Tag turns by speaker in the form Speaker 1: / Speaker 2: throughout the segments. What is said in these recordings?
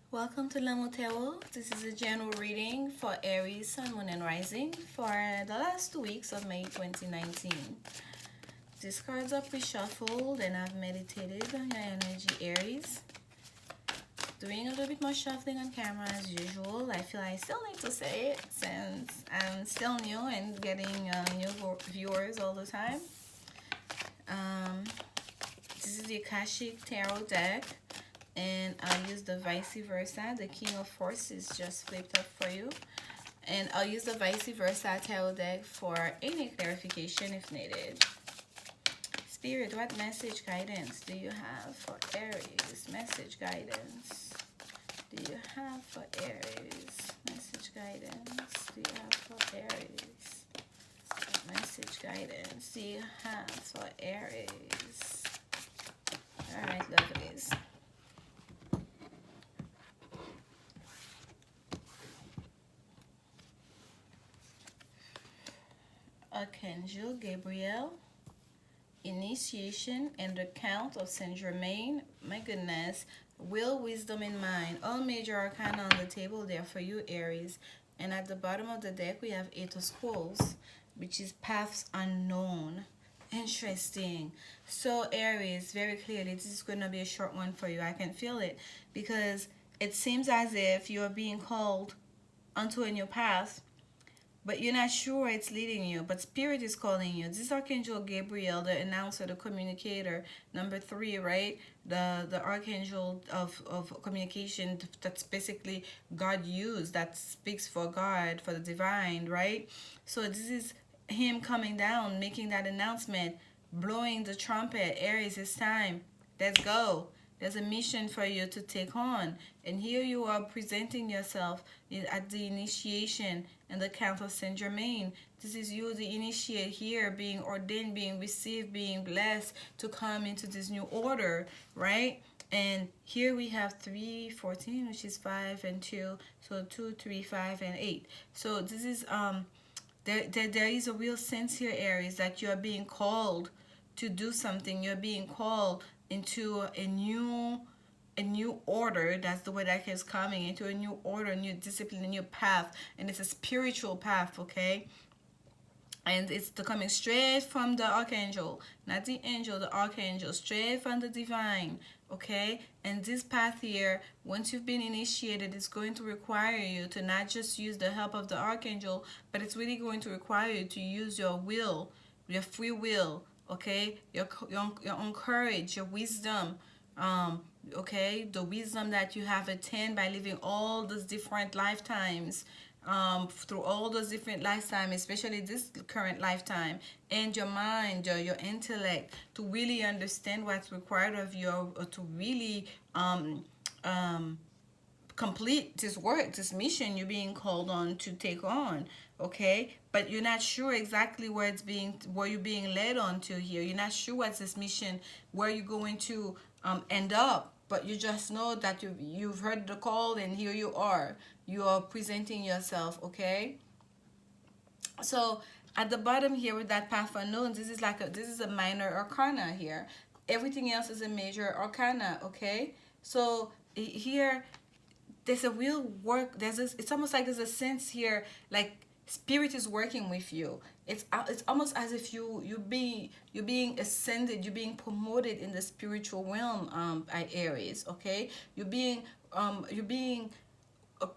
Speaker 1: Welcome to Lanmou. This is a general reading for Aries, Sun, Moon, and Rising for the last 2 weeks of May 2019. These cards are pre-shuffled and I've meditated on your energy, Aries. Doing a little bit more shuffling on camera as usual. I feel I still need to say it since I'm still new and getting new viewers all the time. This is the Akashic Tarot deck. And I'll use the vice versa. The King of Forces just flipped up for you. And I'll use the vice versa tarot deck for any clarification if needed. Spirit, what message guidance do you have for Aries? Message guidance. Do you have for Aries? Message guidance. Do you have for Aries? Message guidance. Do you have for Aries? Alright, lovelies. Archangel Gabriel, initiation and the count of Saint Germain. My goodness, will, wisdom, and mind. All major arcana on the table there for you, Aries. And at the bottom of the deck, we have Eight of Skulls, which is paths unknown. Interesting. So, Aries, very clearly, this is going to be a short one for you. I can feel it because it seems as if you are being called onto a new path, but you're not sure it's leading you, but spirit is calling you. This is Archangel Gabriel, the announcer, the communicator, number 3, right? The archangel of communication, that's basically God used, that speaks for God, for the divine, right? So this is him coming down, making that announcement, blowing the trumpet. Aries, it's time. Let's go. There's a mission for you to take on. And here you are presenting yourself at the initiation and the count of Saint Germain. This is you, the initiate here, being ordained, being received, being blessed to come into this new order, right? And here we have 3, 14, which is 5 and 2. So 2, 3, 5, and 8. So this is, there is a real sense here, Aries, that you are being called to do something. You're being called into a new order. That's the way that is coming into a new order, a new discipline, a new path, and it's a spiritual path, okay? And it's coming straight from the archangel, not the angel, the archangel, straight from the divine, okay? And this path here, once you've been initiated, it's going to require you to not just use the help of the archangel, but it's really going to require you to use your will, your free will, okay? Your own courage, your wisdom, okay? The wisdom that you have attained by living all those different lifetimes, through all those different lifetimes, especially this current lifetime, and your mind, your intellect, to really understand what's required of you, or to really complete this work, this mission you're being called on to take on, okay? But you're not sure exactly where you're being led on to here. You're not sure what's this mission, where you're going to end up, but you just know that you've heard the call, and here you are. You are presenting yourself, okay? So at the bottom here with that path unknown, this is a minor arcana here. Everything else is a major arcana, okay? So here there's a real work. It's almost like there's a sense here, like spirit is working with you. It's almost as if you're being ascended, you're being promoted in the spiritual realm, by Aries, okay? You're being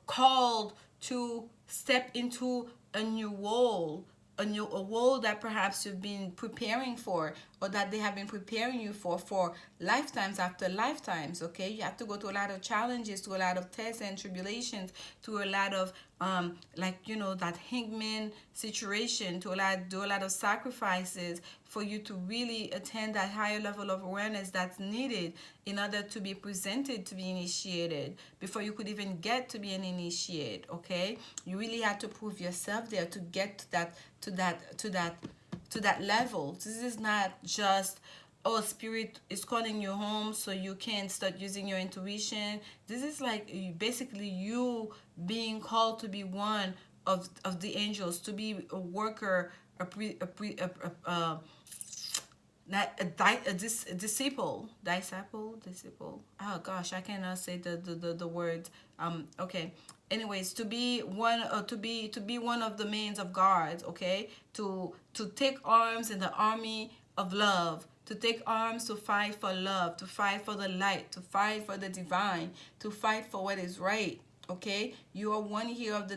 Speaker 1: called to step into a new role, a role that perhaps you've been preparing for, or that they have been preparing you for lifetimes after lifetimes, okay? You have to go through a lot of challenges, to a lot of tests and tribulations, to a lot of that hangman situation, to do a lot of sacrifices for you to really attain that higher level of awareness that's needed in order to be presented to be initiated, before you could even get to be an initiate, okay? You really have to prove yourself there to get to that level. This is not just, oh, spirit is calling you home so you can start using your intuition. This is like basically you being called to be one of the angels, to be a worker, not a disciple. Oh gosh, I cannot say the word. Okay. Anyways, to be one, to be one of the means of guards. Okay, to take arms in the army of love. To take arms to fight for love, to fight for the light, to fight for the divine, to fight for what is right. Okay, you are one here of the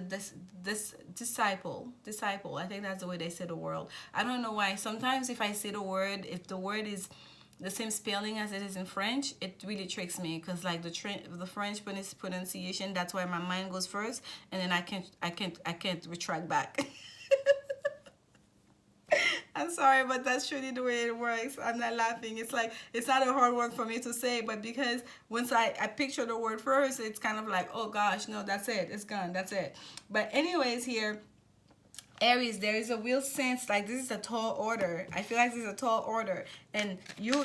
Speaker 1: this disciple. I think that's the way they say the word. I don't know why sometimes if I say the word, if the word is the same spelling as it is in French, it really tricks me, because like the French pronunciation, that's why my mind goes first, and then I can't retract back. I'm sorry, but that's truly the way it works. I'm not laughing. It's like, it's not a hard word for me to say, but because once I picture the word first, it's kind of like, oh gosh, no, that's it. It's gone. That's it. But anyways, here, Aries, there is a real sense like this is a tall order. I feel like this is a tall order, and you're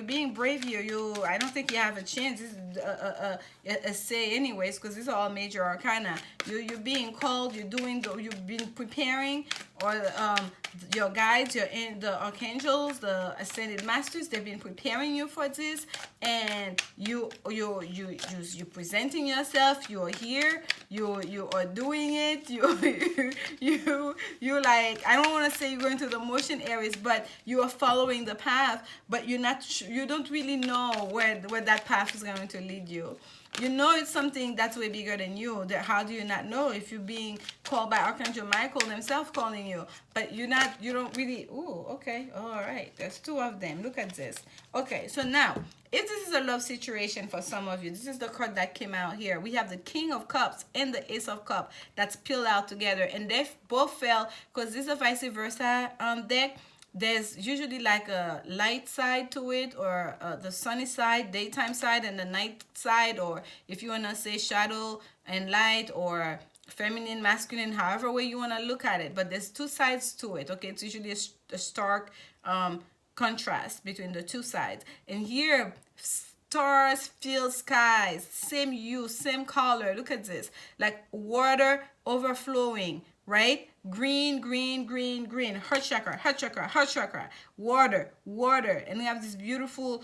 Speaker 1: being brave here. I don't think you have a chance. This is a say anyways, because these are all major arcana. You're being called. You've been preparing, or your guides, the archangels, the ascended masters. They've been preparing you for this, and you presenting yourself. You are here. You are doing it. You like, I don't want to say you're going through the motion, Aries, but you are following the path, but you don't really know where that path is going to lead you. You know it's something that's way bigger than you. How do you not know if you're being called by Archangel Michael himself calling you? But you don't really, ooh, okay, all right. There's two of them. Look at this. Okay, so now, if this is a love situation for some of you, this is the card that came out here. We have the King of Cups and the Ace of Cups that's peeled out together. And they both fell because this is a vice versa deck. There's usually like a light side to it, or the sunny side, daytime side, and the night side, or if you want to say shadow and light, or feminine, masculine, however way you want to look at it. But there's two sides to it. Okay, it's usually a stark contrast between the two sides. And here, stars filled skies, same hue, same color. Look at this, like water overflowing, right? Green, green, green, green. Heart chakra, heart chakra, heart chakra. Water, water. And we have this beautiful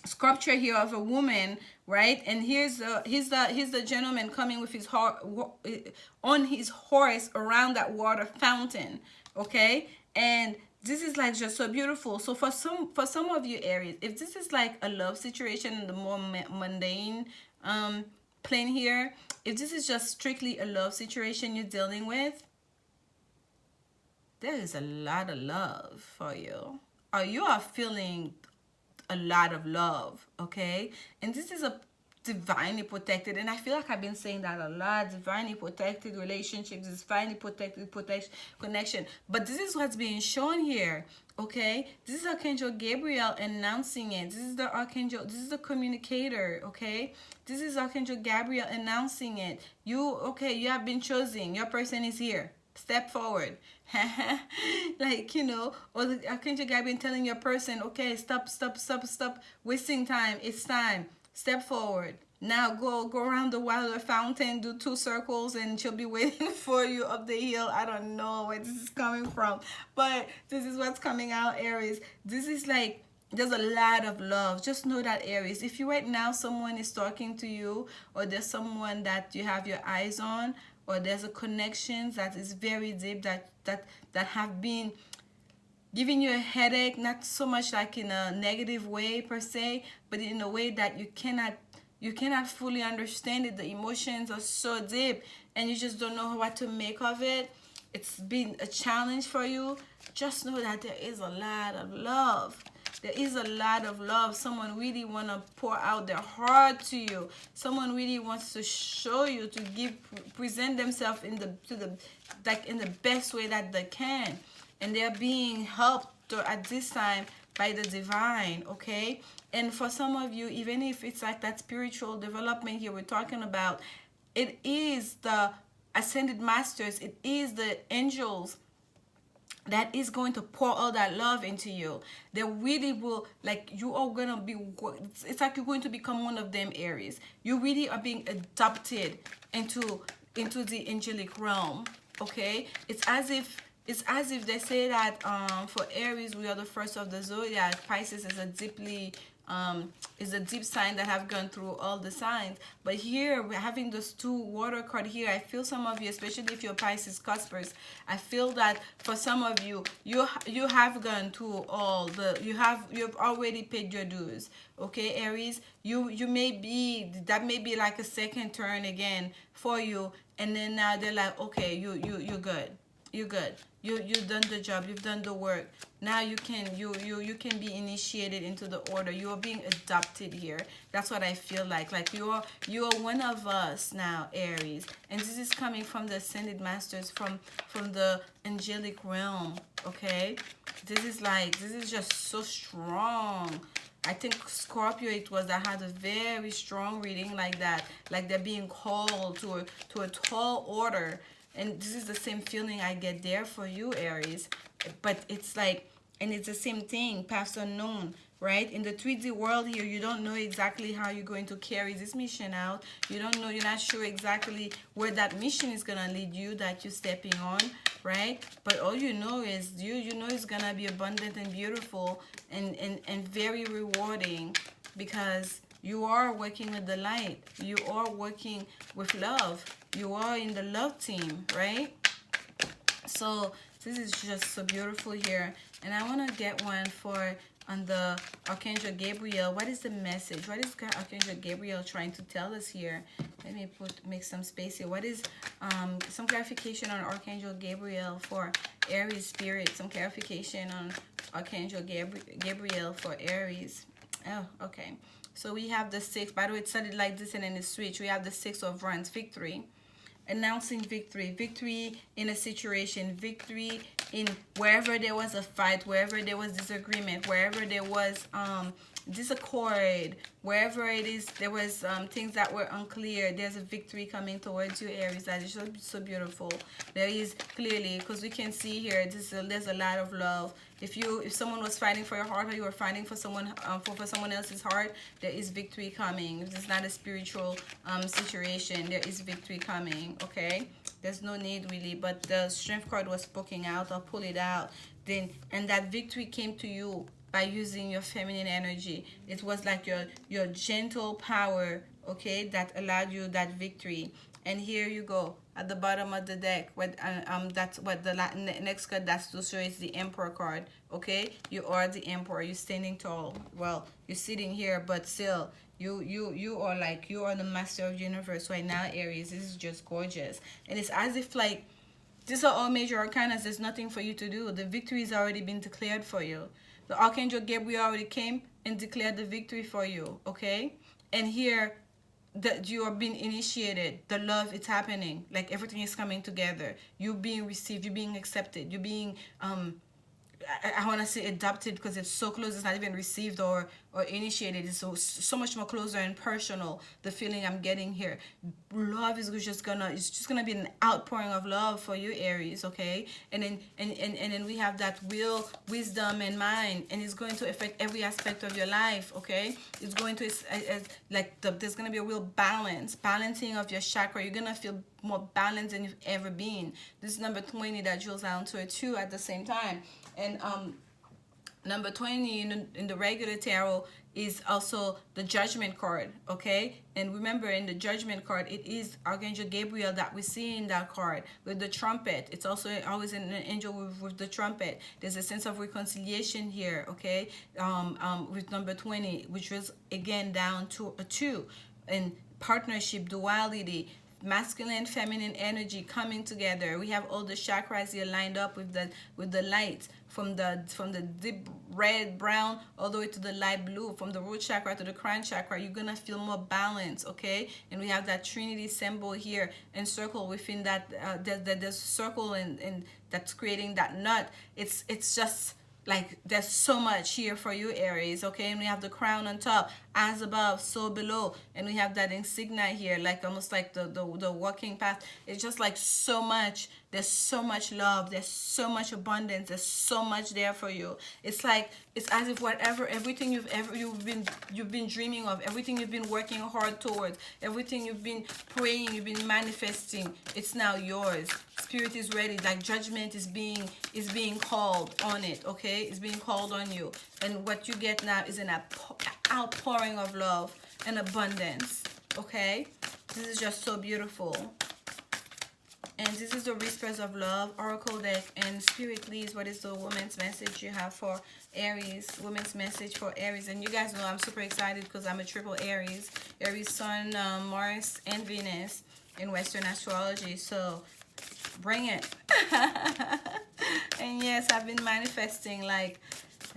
Speaker 1: sculpture here of a woman, right? And here's the gentleman coming with his on his horse around that water fountain. Okay, and this is like just so beautiful. So for some of you, Aries, if this is like a love situation in the more mundane plane here, if this is just strictly a love situation you're dealing with, there is a lot of love for you, or you are feeling a lot of love. Okay, and this is a divinely protected, and I feel like I've been saying that a lot. Divinely protected relationships, divinely protected connection. But this is what's being shown here. Okay, this is Archangel Gabriel announcing it. This is the archangel, this is the communicator. Okay, this is Archangel Gabriel announcing it. You have been chosen. Your person is here. Step forward. Like, or the Archangel Gabriel telling your person, okay, stop wasting time. It's time. Step forward. Now go around the water fountain, do 2 circles, and she'll be waiting for you up the hill. I don't know where this is coming from, but this is what's coming out, Aries. This is like, there's a lot of love. Just know that, Aries. If you right now someone is talking to you, or there's someone that you have your eyes on, or there's a connection that is very deep, that have been giving you a headache, not so much like in a negative way per se, but in a way that you cannot fully understand it. The emotions are so deep, and you just don't know what to make of it. It's been a challenge for you. Just know that there is a lot of love. There is a lot of love. Someone really want to pour out their heart to you. Someone really wants to show you, to present themselves in the best way that they can. And they're being helped at this time by the divine, okay? And for some of you, even if it's like that spiritual development here we're talking about, it is the ascended masters, it is the angels that is going to pour all that love into you. They really will, like, you are going to be, it's like you're going to become one of them, Aries. You really are being adopted into the angelic realm, okay? It's as if it's as if they say that for Aries we are the first of the zodiac. Pisces is a is a deep sign that have gone through all the signs. But here we're having those two water card here. I feel some of you, especially if you're Pisces cuspers, I feel that for some of you, you have gone through all the you've already paid your dues. Okay, Aries, you may be, that may be like a second turn again for you, and then now they're like, okay, you're good, you're good. You've done the job. You've done the work. Now you can be initiated into the order. You are being adopted here. That's what I feel like. Like you are one of us now, Aries. And this is coming from the ascended masters, from the angelic realm. Okay, this is just so strong. I think Scorpio it was that had a very strong reading like that. Like they're being called to a tall order. And this is the same feeling I get there for you, Aries. But it's like, and it's the same thing, past unknown, right? In the 3D world here, you don't know exactly how you're going to carry this mission out. You don't know, you're not sure exactly where that mission is going to lead you, that you're stepping on, right? But all you know is, you know it's going to be abundant and beautiful and very rewarding, because you are working with the light. You are working with love. You are in the love team, right? So this is just so beautiful here. And I want to get one for on the Archangel Gabriel. What is the message? What is Archangel Gabriel trying to tell us here? Let me make some space here. What is some clarification on Archangel Gabriel for Aries spirit? Some clarification on Archangel Gabriel for Aries. Oh, okay. So we have the 6. By the way, it started like this and then it switched. We have the 6 of Wands, victory. Announcing victory. Victory in a situation. Victory in wherever there was a fight, wherever there was disagreement, wherever there was disaccord, wherever it is, there was things that were unclear. There's a victory coming towards you, Aries. That is so beautiful. There is clearly, because we can see here, there's a lot of love. If someone was fighting for your heart, or you were fighting for someone for someone else's heart, there is victory coming. If it's not a spiritual situation, there is victory coming. Okay, there's no need really, but the strength card was poking out. I'll pull it out. Then, and that victory came to you by using your feminine energy. It was like your gentle power, okay, that allowed you that victory. And here you go at the bottom of the deck. That's what the next card that's to show is the Emperor card. Okay, you are the Emperor. You're standing tall. Well, you're sitting here, but still, you are like, you are the master of the universe right now, Aries. This is just gorgeous, and it's as if like these are all major arcana. There's nothing for you to do. The victory has already been declared for you. The Archangel Gabriel already came and declared the victory for you. Okay, and here that you are being initiated, the love, it's happening, like everything is coming together, you being received, you being accepted, you being I want to say adopted, because it's so close, it's not even received or initiated. It's so much more closer and personal, the feeling I'm getting here. Love is just gonna, it's just gonna be an outpouring of love for you, Aries. Okay, and then we have that will, wisdom, and mind, and it's going to affect every aspect of your life. Okay, it's going to there's gonna be a real balancing of your chakra. You're gonna feel more balanced than you've ever been. This is number 20 that drills down to a 2 at the same time. And number 20 in the regular tarot is also the Judgment card. Okay, and remember, in the Judgment card, it is Archangel Gabriel that we see in that card with the trumpet. It's also always an angel with the trumpet. There's a sense of reconciliation here. Okay, with number 20, which was again down to a 2, and partnership, duality, masculine, feminine energy coming together. We have all the chakras here lined up with the light, from the deep red, brown, all the way to the light blue, from the root chakra to the crown chakra. You're gonna feel more balance. Okay, and we have that Trinity symbol here and circle within that. There's circle and that's creating that knot. It's just like there's so much here for you, Aries. Okay, and we have the crown on top, as above, so below, and we have that insignia here, like almost like the walking path. It's just like so much There's so much love, there's so much abundance, there's so much there for you. It's like, it's as if whatever, everything you've been dreaming of, everything you've been working hard towards, everything you've been praying, you've been manifesting, it's now yours. Spirit is ready. Like judgment is being called on it. Okay, it's being called on you, and what you get now is an outpouring of love and abundance. Okay, this is just so beautiful. And this is the Whispers of Love Oracle deck. And Spirit, please, what is the woman's message you have for Aries? Woman's message for Aries. And you guys know I'm super excited because I'm a triple Aries. Aries Sun, Mars, and Venus in Western astrology. So bring it. And yes, I've been manifesting like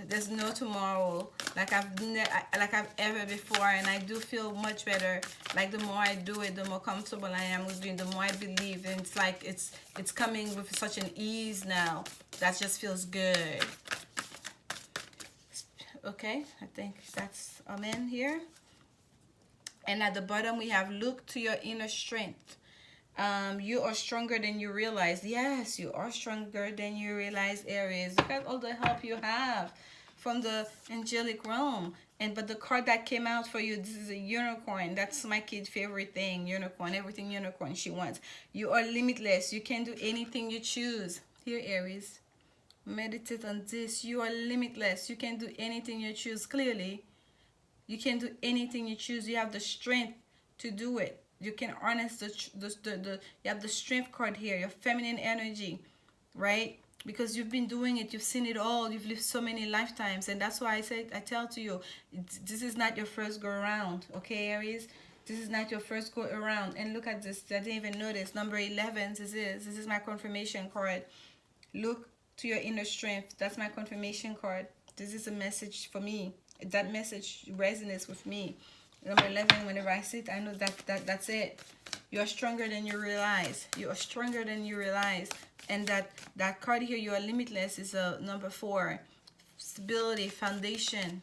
Speaker 1: there's no tomorrow, like I've ever before, and I do feel much better. Like the more I do it, the more comfortable I am with doing, the more I believe, and it's like it's coming with such an ease now that just feels good. Okay, I think that's amen here. And at the bottom we have, look to your inner strength. You are stronger than you realize. Yes, you are stronger than you realize, Aries. Look at all the help you have from the angelic realm. But the card that came out for you, this is a unicorn. That's my kid's favorite thing, unicorn. Everything unicorn she wants. You are limitless. You can do anything you choose. Here, Aries, meditate on this. You are limitless. You can do anything you choose. Clearly, you can do anything you choose. You have the strength to do it. You can harness you have the strength card here, your feminine energy, right? Because you've been doing it, you've seen it all, you've lived so many lifetimes, and that's why I tell to you, this is not your first go around, okay, Aries? This is not your first go around. And look at this, I didn't even notice, number 11, this is my confirmation card. Look to your inner strength. That's my confirmation card. This is a message for me. That message resonates with me. Number 11, whenever I see it, I know that's it. You are stronger than you realize. You are stronger than you realize. And that card here, you are limitless, is a number 4. Stability, foundation,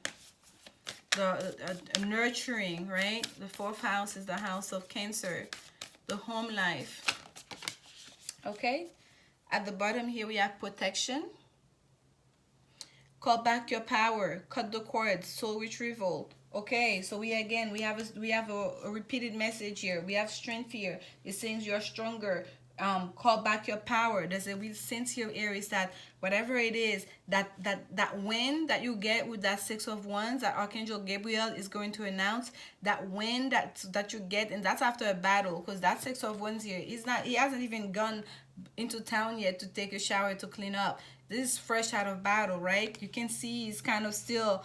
Speaker 1: the nurturing, right? The 4th house is the house of Cancer, the home life. Okay? At the bottom here, we have protection. Call back your power. Cut the cords. Soul retrieval. Okay, so we have a repeated message here. We have strength here. It says you're stronger. Call back your power. There's a real sense here, Aries, that whatever it is, that win that you get with that 6 of Wands, that Archangel Gabriel is going to announce, that win that you get, and that's after a battle, because that 6 of Wands here, he hasn't even gone into town yet to take a shower to clean up. This is fresh out of battle, right? You can see he's kind of still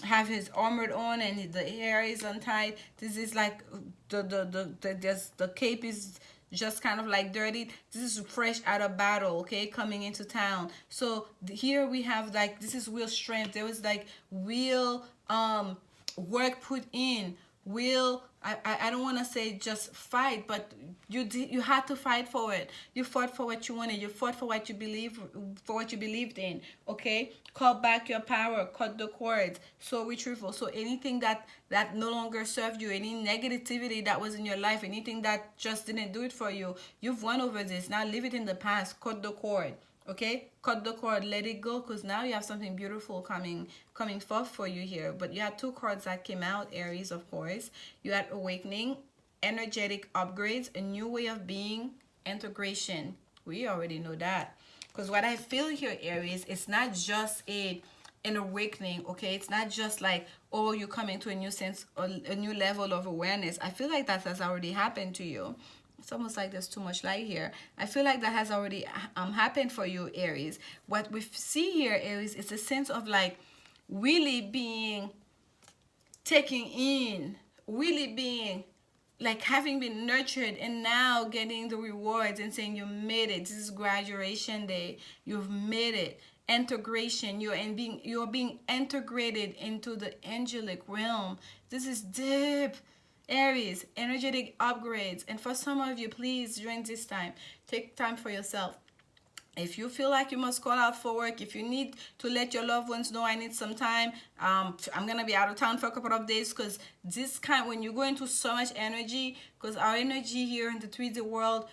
Speaker 1: have his armor on, and the hair is untied. This is like the cape is just kind of like dirty. This is fresh out of battle, okay, coming into town. So here we have like, this is real strength. There was like real work put in, real, I don't want to say just fight, but you had to fight for it. You fought for what you wanted. You fought for what you believed in. Okay, call back your power. Cut the cords. So retrieval. So anything that no longer served you, any negativity that was in your life, anything that just didn't do it for you, you've won over this. Now leave it in the past. Cut the cord. Okay, cut the cord, let it go, because now you have something beautiful coming forth for you here. But you had 2 cards that came out, Aries, of course. You had awakening, energetic upgrades, a new way of being, integration. We already know that, because what I feel here, Aries, it's not just an awakening, okay? It's not just like, oh, you're coming to a new sense or a new level of awareness. I feel like that has already happened to you. It's almost like there's too much light here. I feel like that has already happened for you, Aries. What we see here, Aries, is a sense of like really being taken in, really being like having been nurtured, and now getting the rewards and saying you made it. This is graduation day. You've made it. Integration. You're being integrated into the angelic realm. This is deep. Aries, energetic upgrades. And for some of you, please, during this time, take time for yourself. If you feel like you must call out for work, if you need to let your loved ones know, I need some time, I'm going to be out of town for a couple of days, because when you go into so much energy, because our energy here in the 3D world,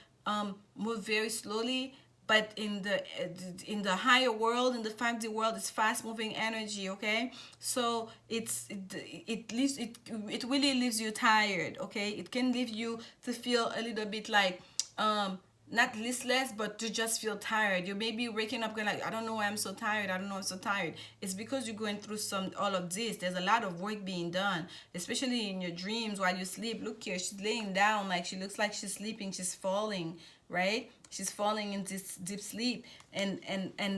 Speaker 1: move very slowly, but in the higher world, in the 5D world, it's fast moving energy. Okay, so it leaves it really leaves you tired. Okay, it can leave you to feel a little bit like not listless, but to just feel tired. You may be waking up going like, I don't know why I'm so tired. I don't know I'm so tired. It's because you're going through some all of this. There's a lot of work being done, especially in your dreams while you sleep. Look here, she's laying down like she looks like she's sleeping. She's falling, right? She's falling into this deep sleep, and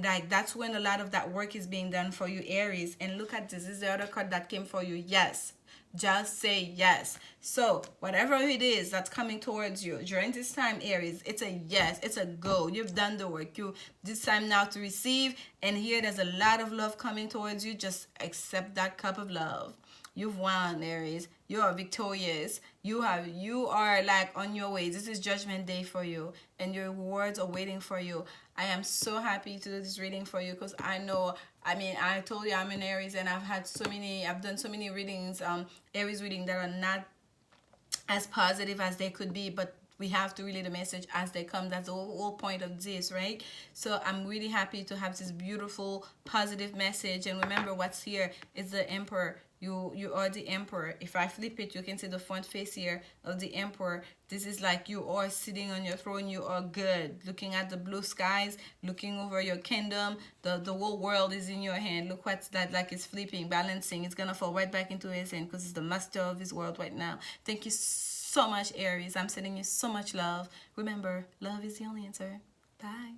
Speaker 1: like that's when a lot of that work is being done for you, Aries. And look at this. This is the other card that came for you. Yes, just say yes. So whatever it is that's coming towards you during this time, Aries, it's a yes, it's a go. You've done the work. You this time now to receive, and here there's a lot of love coming towards you. Just accept that cup of love. You've won, Aries. You are victorious. You are like on your way. This is judgment day for you, and your rewards are waiting for you. I am so happy to do this reading for you because I know, I mean, I told you I'm an Aries, and I've done so many readings, Aries reading that are not as positive as they could be, but we have to relay the message as they come. That's the whole point of this, right? So I'm really happy to have this beautiful positive message. And remember, what's here is the Emperor. You are the Emperor. If I flip it, you can see the front face here of the Emperor. This is like you are sitting on your throne. You are good, looking at the blue skies, looking over your kingdom. The whole world is in your hand. Look what's that, like it's flipping, balancing. It's gonna fall right back into his hand because he's the master of his world right now. Thank you so much, Aries. I'm sending you so much love. Remember, love is the only answer. Bye.